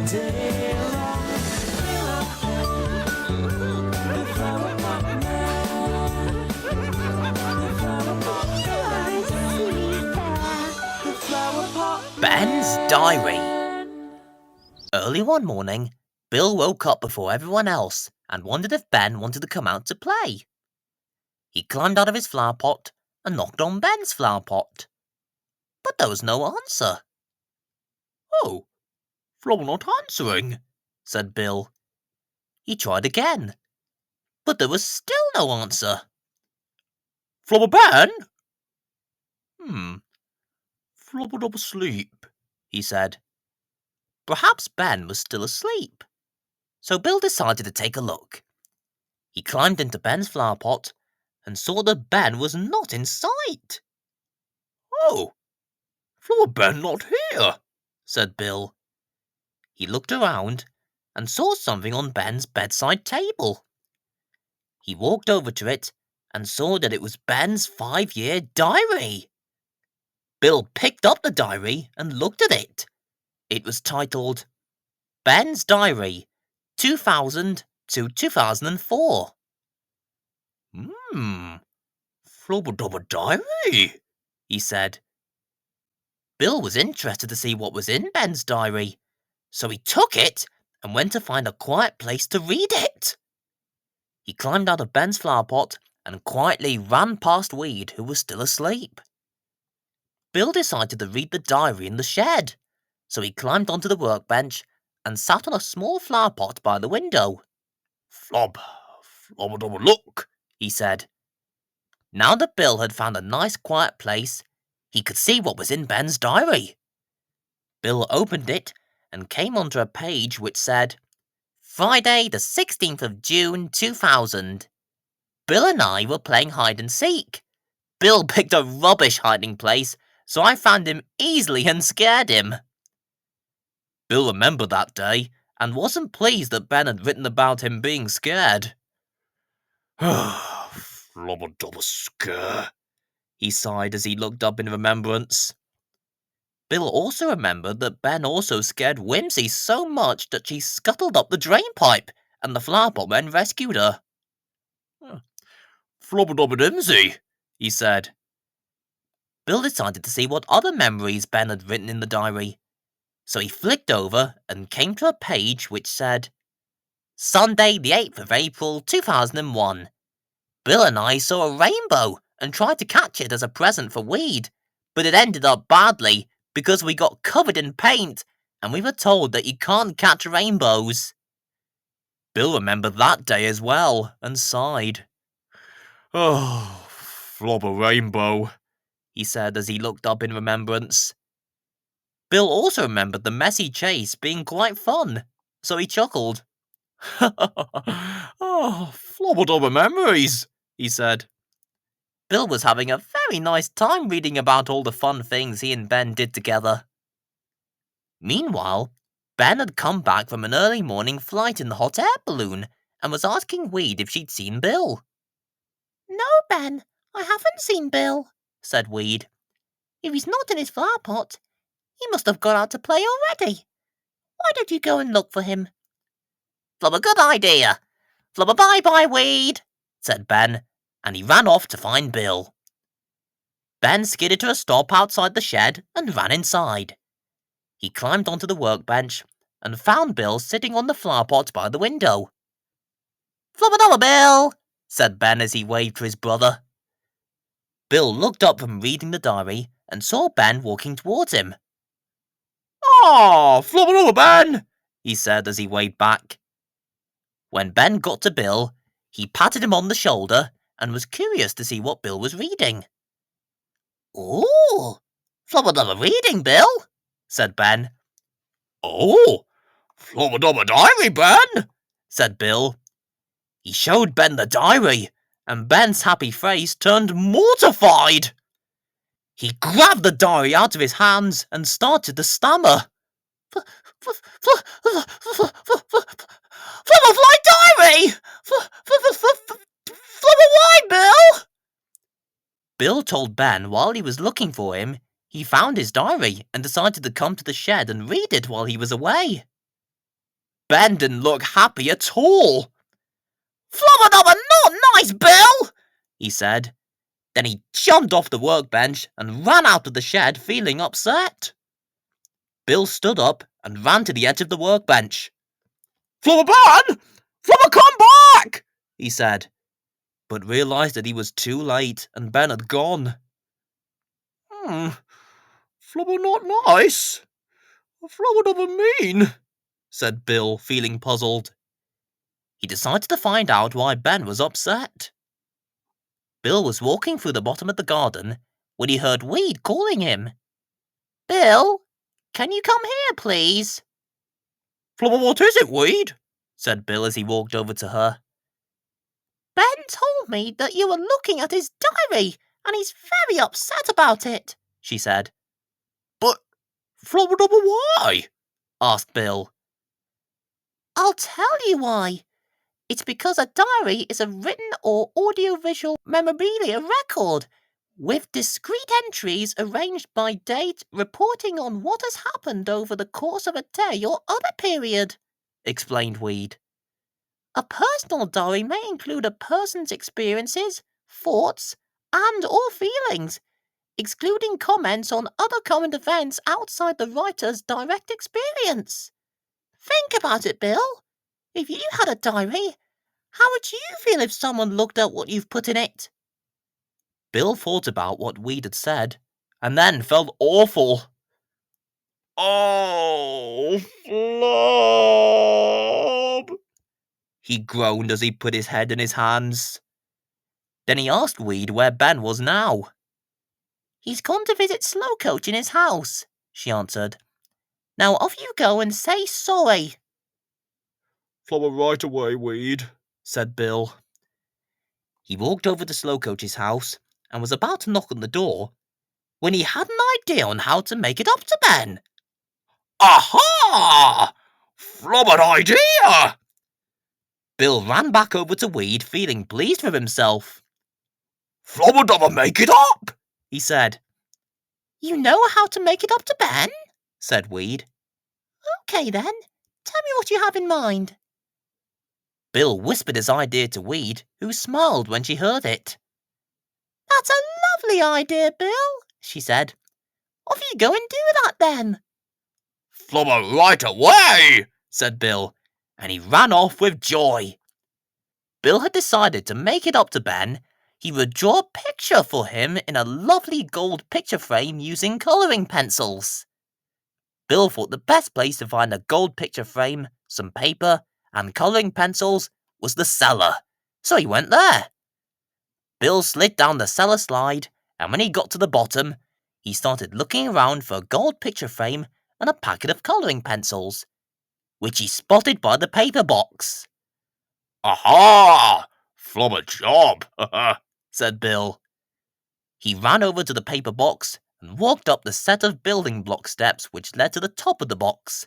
all day long. The flower pot man. The flower pot man. The flower pot Ben's Diary. Early one morning, Bill woke up before everyone else and wondered if Ben wanted to come out to play. He climbed out of his flower pot and knocked on Ben's flower pot. But there was no answer. "Oh, flower not answering," said Bill. He tried again, but there was still no answer. "Flower Ben?" Flower not asleep," he said. Perhaps Ben was still asleep. So Bill decided to take a look. He climbed into Ben's flower pot and saw that Ben was not in sight. "Oh, flower Ben not here," said Bill. He looked around and saw something on Ben's bedside table. He walked over to it and saw that it was Ben's 5-year diary. Bill picked up the diary and looked at it. It was titled, Ben's Diary, 2000 to 2004. Flubba-dubba diary, he said. Bill was interested to see what was in Ben's diary, so he took it and went to find a quiet place to read it. He climbed out of Ben's flower pot and quietly ran past Weed, who was still asleep. Bill decided to read the diary in the shed, so he climbed onto the workbench and sat on a small flower pot by the window. Flubba-dubba look, he said. Now that Bill had found a nice quiet place, he could see what was in Ben's diary. Bill opened it and came onto a page which said, Friday the 16th of June 2000. Bill and I were playing hide and seek. Bill picked a rubbish hiding place, so I found him easily and scared him. Bill remembered that day and wasn't pleased that Ben had written about him being scared. Flubba-dubba scare, he sighed as he looked up in remembrance. Bill also remembered that Ben also scared Whimsy so much that she scuttled up the drain pipe, and the flower pot men rescued her. Flubba-dubba-dimsy, he said. Bill decided to see what other memories Ben had written in the diary, so he flicked over and came to a page which said, Sunday the 8th of April 2001. Bill and I saw a rainbow and tried to catch it as a present for Weed, but it ended up badly because we got covered in paint and we were told that you can't catch rainbows. Bill remembered that day as well and sighed. Oh, flubba rainbow, he said as he looked up in remembrance. Bill also remembered the messy chase being quite fun, so he chuckled. Oh, flubba-dubba memories, he said. Bill was having a very nice time reading about all the fun things he and Ben did together. Meanwhile, Ben had come back from an early morning flight in the hot air balloon and was asking Weed if she'd seen Bill. No, Ben, I haven't seen Bill, said Weed. If he's not in his flower pot, he must have gone out to play already. Why don't you go and look for him? Flubba, good idea. Flubba, bye-bye, Weed, said Ben, and he ran off to find Bill. Ben skidded to a stop outside the shed and ran inside. He climbed onto the workbench and found Bill sitting on the flower pot by the window. Flubba-dubba, Bill, said Ben as he waved to his brother. Bill looked up from reading the diary and saw Ben walking towards him. Oh, flubba-dubba, Ben, he said as he waved back. When Ben got to Bill, he patted him on the shoulder and was curious to see what Bill was reading. Ooh, flubba-dubba reading, Bill, said Ben. Oh, flubba-dubba diary, Ben, said Bill. He showed Ben the diary, and Ben's happy face turned mortified. He grabbed the diary out of his hands and started to stammer. Flubberfly diary! Flubber why, Bill? Bill told Ben while he was looking for him, he found his diary and decided to come to the shed and read it while he was away. Ben didn't look happy at all. "Flubber-dubber, not nice, Bill," he said. Then he jumped off the workbench and ran out of the shed feeling upset. Bill stood up and ran to the edge of the workbench. "Flubber Ben! Flubber, come back!" he said, but realised that he was too late and Ben had gone. "Flubber not nice. Flubber-dubber mean," said Bill, feeling puzzled. He decided to find out why Ben was upset. Bill was walking through the bottom of the garden when he heard Weed calling him. "Bill, can you come here, please?" "Flubber, what is it, Weed?" said Bill as he walked over to her. "Ben told me that you were looking at his diary, and he's very upset about it," she said. "But, Flubber-dubber, why?" asked Bill. "I'll tell you why. It's because a diary is a written or audiovisual memorabilia record, with discrete entries arranged by date reporting on what has happened over the course of a day or other period," explained Weed. "A personal diary may include a person's experiences, thoughts, and or feelings, excluding comments on other current events outside the writer's direct experience. Think about it, Bill. If you had a diary, how would you feel if someone looked at what you've put in it?" Bill thought about what Weed had said, and then felt awful. "Oh, Flub!" he groaned as he put his head in his hands. Then he asked Weed where Ben was now. "He's gone to visit Slowcoach in his house," she answered. "Now off you go and say sorry." "Flubber right away, Weed," said Bill. He walked over to Slowcoach's house and was about to knock on the door when he had an idea on how to make it up to Ben. "Aha! Flubber idea!" Bill ran back over to Weed, feeling pleased with himself. "Flubber-dubber, make it up," he said. "You know how to make it up to Ben?" said Weed. "Okay then, tell me what you have in mind." Bill whispered his idea to Weed, who smiled when she heard it. "That's a lovely idea, Bill," she said. "Off you go and do that then." "Flubber right away," said Bill, and he ran off with joy. Bill had decided to make it up to Ben. He would draw a picture for him in a lovely gold picture frame using colouring pencils. Bill thought the best place to find a gold picture frame, some paper, and colouring pencils was the cellar, so he went there. Bill slid down the cellar slide, and when he got to the bottom, he started looking around for a gold picture frame and a packet of colouring pencils, which he spotted by the paper box. "Aha! Flubber job," said Bill. He ran over to the paper box and walked up the set of building block steps which led to the top of the box.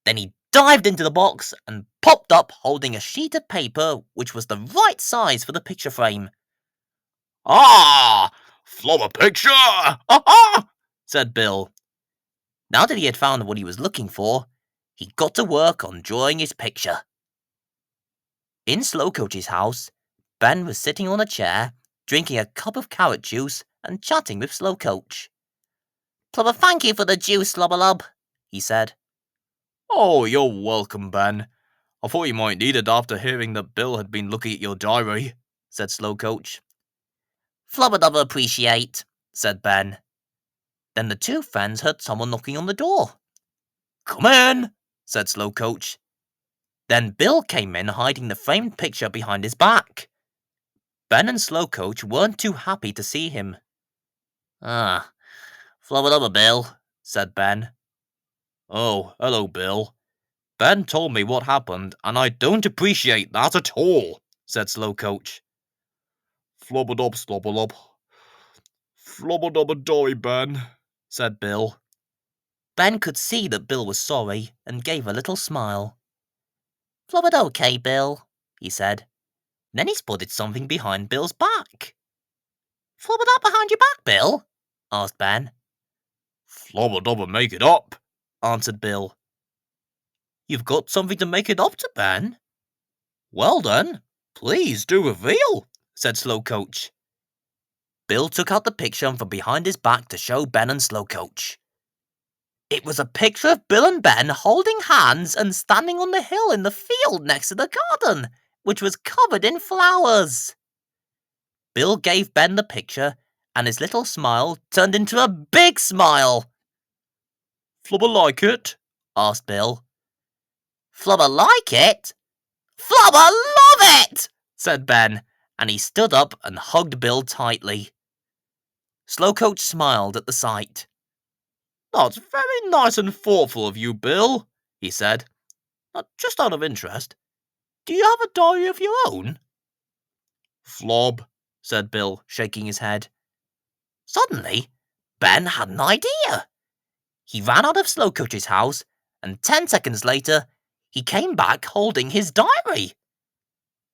Then he dived into the box and popped up holding a sheet of paper which was the right size for the picture frame. "Ah! Flubber picture! Aha!" said Bill. Now that he had found what he was looking for, he got to work on drawing his picture. In Slowcoach's house, Ben was sitting on a chair, drinking a cup of carrot juice and chatting with Slowcoach. "Flubber, thank you for the juice, Lubberlub," he said. "Oh, you're welcome, Ben. I thought you might need it after hearing that Bill had been looking at your diary," said Slowcoach. "Flubber-dubber appreciate," said Ben. Then the two friends heard someone knocking on the door. "Come in," said Slowcoach. Then Bill came in hiding the framed picture behind his back. Ben and Slowcoach weren't too happy to see him. "Ah, Flubber-dubber, Bill," said Ben. "Oh, hello, Bill. Ben told me what happened, and I don't appreciate that at all," said Slowcoach. "Flubber-dub, slobberlub. Flubber-dubber dory, Ben," said Bill. Ben could see that Bill was sorry and gave a little smile. "Flubbered okay, Bill," he said. Then he spotted something behind Bill's back. "Flubbered up behind your back, Bill?" asked Ben. "Flubber-dubber make it up," answered Bill. You've got something to make it up to, Ben. Well then, please do reveal, said Slow Coach. Bill took out the picture from behind his back to show Ben and Slow Coach. It was a picture of Bill and Ben holding hands and standing on the hill in the field next to the garden, which was covered in flowers. Bill gave Ben the picture, and his little smile turned into a big smile. Flubber like it? Asked Bill. Flubber like it? Flubber love it! Said Ben, and he stood up and hugged Bill tightly. Slow Coach smiled at the sight. That's very nice and thoughtful of you, Bill, he said. Just out of interest, do you have a diary of your own? Flob, said Bill, shaking his head. Suddenly, Ben had an idea. He ran out of Slow Coach's house, and 10 seconds later, he came back holding his diary.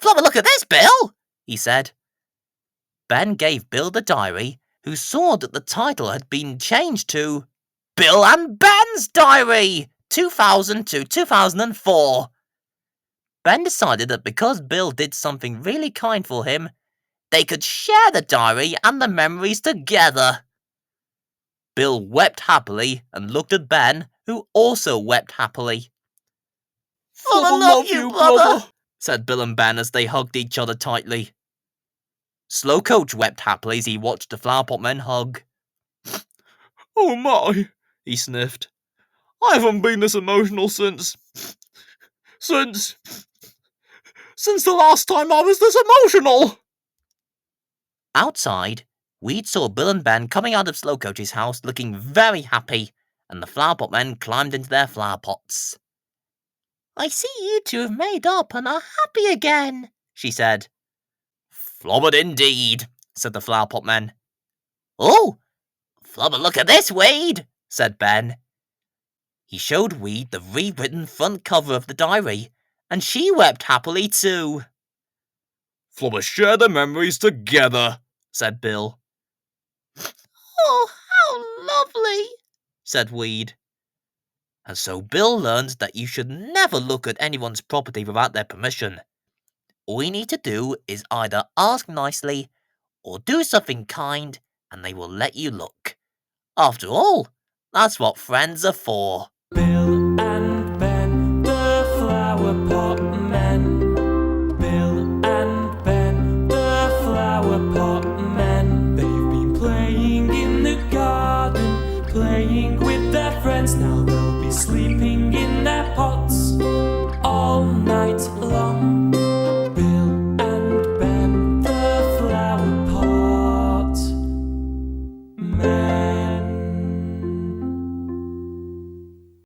Flubber, look at this, Bill, he said. Ben gave Bill the diary, who saw that the title had been changed to Bill and Ben's Diary, 2000 to 2004. Ben decided that because Bill did something really kind for him, they could share the diary and the memories together. Bill wept happily and looked at Ben, who also wept happily. I love you, brother, said Bill and Ben as they hugged each other tightly. Slow Coach wept happily as he watched the Flower Pot Men hug. Oh my, he sniffed. I haven't been this emotional since the last time I was this emotional. Outside, Weed saw Bill and Ben coming out of Slow Coach's house looking very happy, and the Flower Pot Men climbed into their flower pots. I see you two have made up and are happy again, she said. Flobbered indeed, said the Flower Pot Men. Oh, Flubber, look at this, Weed, said Ben. He showed Weed the rewritten front cover of the diary, and she wept happily too. Flubber, share the memories together, said Bill. Oh, how lovely, said Weed. And so Bill learned that you should never look at anyone's property without their permission. All you need to do is either ask nicely or do something kind, and they will let you look. After all, that's what friends are for. Bill and Ben, the Flower Pot Men. Bill and Ben, the Flower Pot Men. They've been playing in the garden, playing with their friends. Now they'll be sleeping